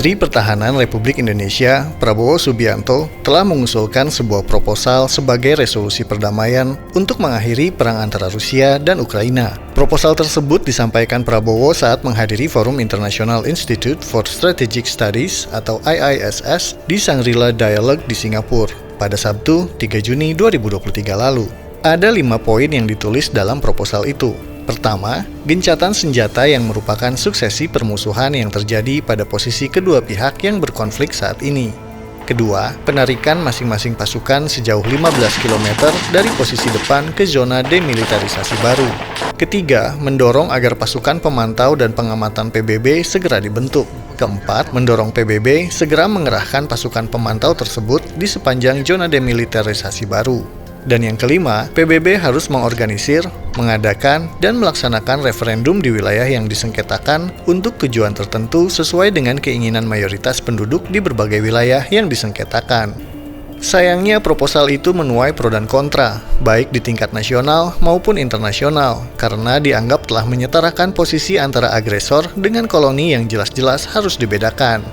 Menteri Pertahanan Republik Indonesia, Prabowo Subianto, telah mengusulkan sebuah proposal sebagai resolusi perdamaian untuk mengakhiri perang antara Rusia dan Ukraina. Proposal tersebut disampaikan Prabowo saat menghadiri Forum International Institute for Strategic Studies atau IISS di Shangri-La Dialogue di Singapura pada Sabtu, 3 Juni 2023 lalu. Ada 5 poin yang ditulis dalam proposal itu. Pertama, gencatan senjata yang merupakan suksesi permusuhan yang terjadi pada posisi kedua pihak yang berkonflik saat ini. Kedua, penarikan masing-masing pasukan sejauh 15 km dari posisi depan ke zona demilitarisasi baru. Ketiga, mendorong agar pasukan pemantau dan pengamatan PBB segera dibentuk. Keempat, mendorong PBB segera mengerahkan pasukan pemantau tersebut di sepanjang zona demilitarisasi baru. Dan yang kelima, PBB harus mengorganisir, mengadakan, dan melaksanakan referendum di wilayah yang disengketakan untuk tujuan tertentu sesuai dengan keinginan mayoritas penduduk di berbagai wilayah yang disengketakan. Sayangnya proposal itu menuai pro dan kontra, baik di tingkat nasional maupun internasional, karena dianggap telah menyetarakan posisi antara agresor dengan koloni yang jelas-jelas harus dibedakan.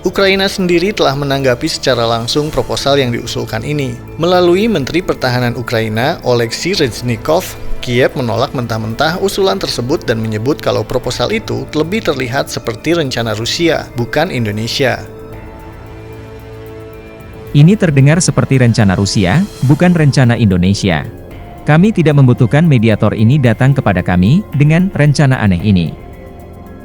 Ukraina sendiri telah menanggapi secara langsung proposal yang diusulkan ini. Melalui Menteri Pertahanan Ukraina, Oleksiy Reznikov, Kiev menolak mentah-mentah usulan tersebut dan menyebut kalau proposal itu lebih terlihat seperti rencana Rusia, bukan Indonesia. Ini terdengar seperti rencana Rusia, bukan rencana Indonesia. Kami tidak membutuhkan mediator ini datang kepada kami dengan rencana aneh ini.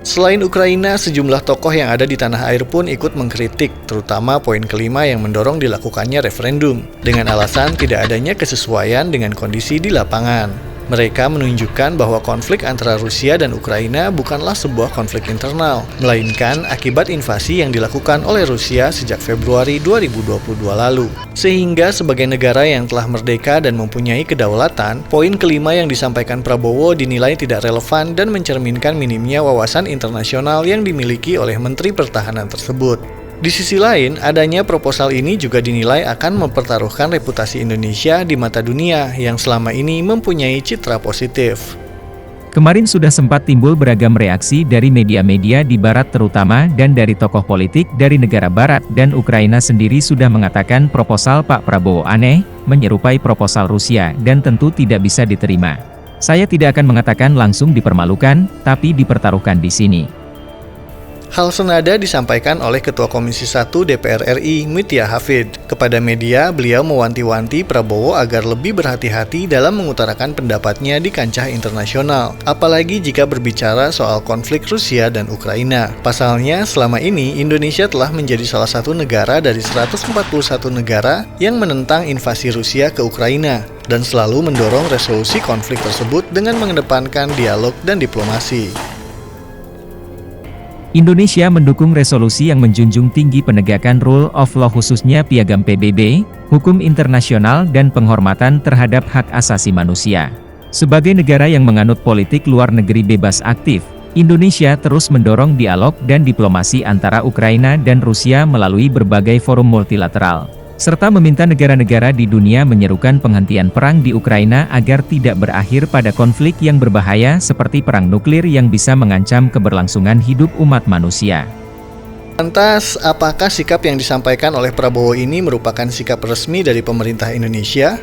Selain Ukraina, sejumlah tokoh yang ada di tanah air pun ikut mengkritik, terutama poin kelima yang mendorong dilakukannya referendum, dengan alasan tidak adanya kesesuaian dengan kondisi di lapangan. Mereka menunjukkan bahwa konflik antara Rusia dan Ukraina bukanlah sebuah konflik internal, melainkan akibat invasi yang dilakukan oleh Rusia sejak Februari 2022 lalu. Sehingga sebagai negara yang telah merdeka dan mempunyai kedaulatan, poin kelima yang disampaikan Prabowo dinilai tidak relevan dan mencerminkan minimnya wawasan internasional yang dimiliki oleh Menteri Pertahanan tersebut. Di sisi lain, adanya proposal ini juga dinilai akan mempertaruhkan reputasi Indonesia di mata dunia yang selama ini mempunyai citra positif. Kemarin sudah sempat timbul beragam reaksi dari media-media di Barat terutama dan dari tokoh politik dari negara Barat, dan Ukraina sendiri sudah mengatakan proposal Pak Prabowo aneh, menyerupai proposal Rusia dan tentu tidak bisa diterima. Saya tidak akan mengatakan langsung dipermalukan, tapi dipertaruhkan di sini. Hal senada disampaikan oleh Ketua Komisi 1 DPR RI, Mutia Hafid. Kepada media, beliau mewanti-wanti Prabowo agar lebih berhati-hati dalam mengutarakan pendapatnya di kancah internasional, apalagi jika berbicara soal konflik Rusia dan Ukraina. Pasalnya, selama ini Indonesia telah menjadi salah satu negara dari 141 negara yang menentang invasi Rusia ke Ukraina, dan selalu mendorong resolusi konflik tersebut dengan mengedepankan dialog dan diplomasi. Indonesia mendukung resolusi yang menjunjung tinggi penegakan rule of law khususnya Piagam PBB, hukum internasional dan penghormatan terhadap hak asasi manusia. Sebagai negara yang menganut politik luar negeri bebas aktif, Indonesia terus mendorong dialog dan diplomasi antara Ukraina dan Rusia melalui berbagai forum multilateral, serta meminta negara-negara di dunia menyerukan penghentian perang di Ukraina agar tidak berakhir pada konflik yang berbahaya seperti perang nuklir yang bisa mengancam keberlangsungan hidup umat manusia. Lantas, apakah sikap yang disampaikan oleh Prabowo ini merupakan sikap resmi dari pemerintah Indonesia?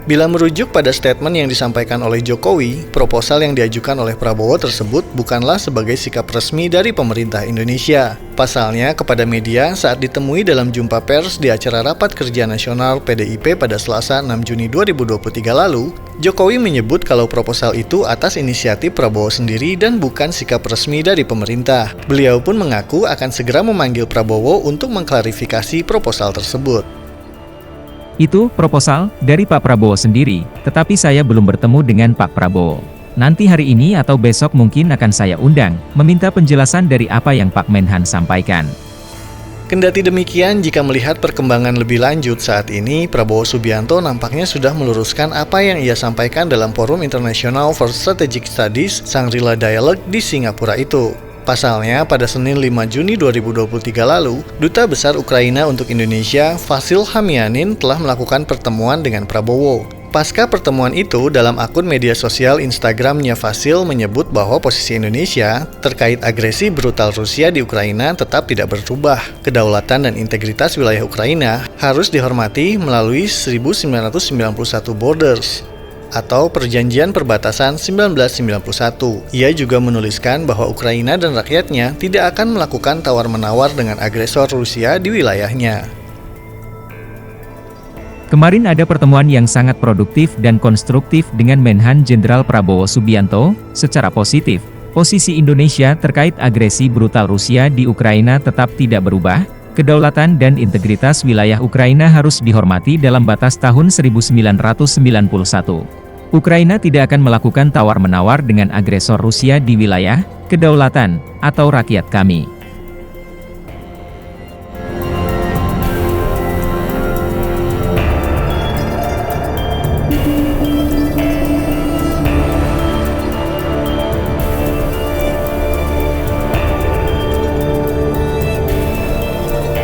Bila merujuk pada statement yang disampaikan oleh Jokowi, proposal yang diajukan oleh Prabowo tersebut bukanlah sebagai sikap resmi dari pemerintah Indonesia. Pasalnya, kepada media saat ditemui dalam jumpa pers di acara Rapat Kerja Nasional PDIP pada Selasa 6 Juni 2023 lalu, Jokowi menyebut kalau proposal itu atas inisiatif Prabowo sendiri dan bukan sikap resmi dari pemerintah. Beliau pun mengaku akan segera memanggil Prabowo untuk mengklarifikasi proposal tersebut. Itu proposal dari Pak Prabowo sendiri, tetapi saya belum bertemu dengan Pak Prabowo. Nanti hari ini atau besok mungkin akan saya undang, meminta penjelasan dari apa yang Pak Menhan sampaikan. Kendati demikian, jika melihat perkembangan lebih lanjut saat ini, Prabowo Subianto nampaknya sudah meluruskan apa yang ia sampaikan dalam Forum International for Strategic Studies Shangri-La Dialogue di Singapura itu. Pasalnya, pada Senin 5 Juni 2023 lalu, Duta Besar Ukraina untuk Indonesia, Vasil Hamianin, telah melakukan pertemuan dengan Prabowo. Pasca pertemuan itu, dalam akun media sosial Instagramnya Vasil menyebut bahwa posisi Indonesia terkait agresi brutal Rusia di Ukraina tetap tidak berubah. Kedaulatan dan integritas wilayah Ukraina harus dihormati melalui 1991 Borders atau Perjanjian Perbatasan 1991. Ia juga menuliskan bahwa Ukraina dan rakyatnya tidak akan melakukan tawar-menawar dengan agresor Rusia di wilayahnya. Kemarin ada pertemuan yang sangat produktif dan konstruktif dengan Menhan Jenderal Prabowo Subianto. Secara positif, posisi Indonesia terkait agresi brutal Rusia di Ukraina tetap tidak berubah. Kedaulatan dan integritas wilayah Ukraina harus dihormati dalam batas tahun 1991. Ukraina tidak akan melakukan tawar-menawar dengan agresor Rusia di wilayah, kedaulatan, atau rakyat kami.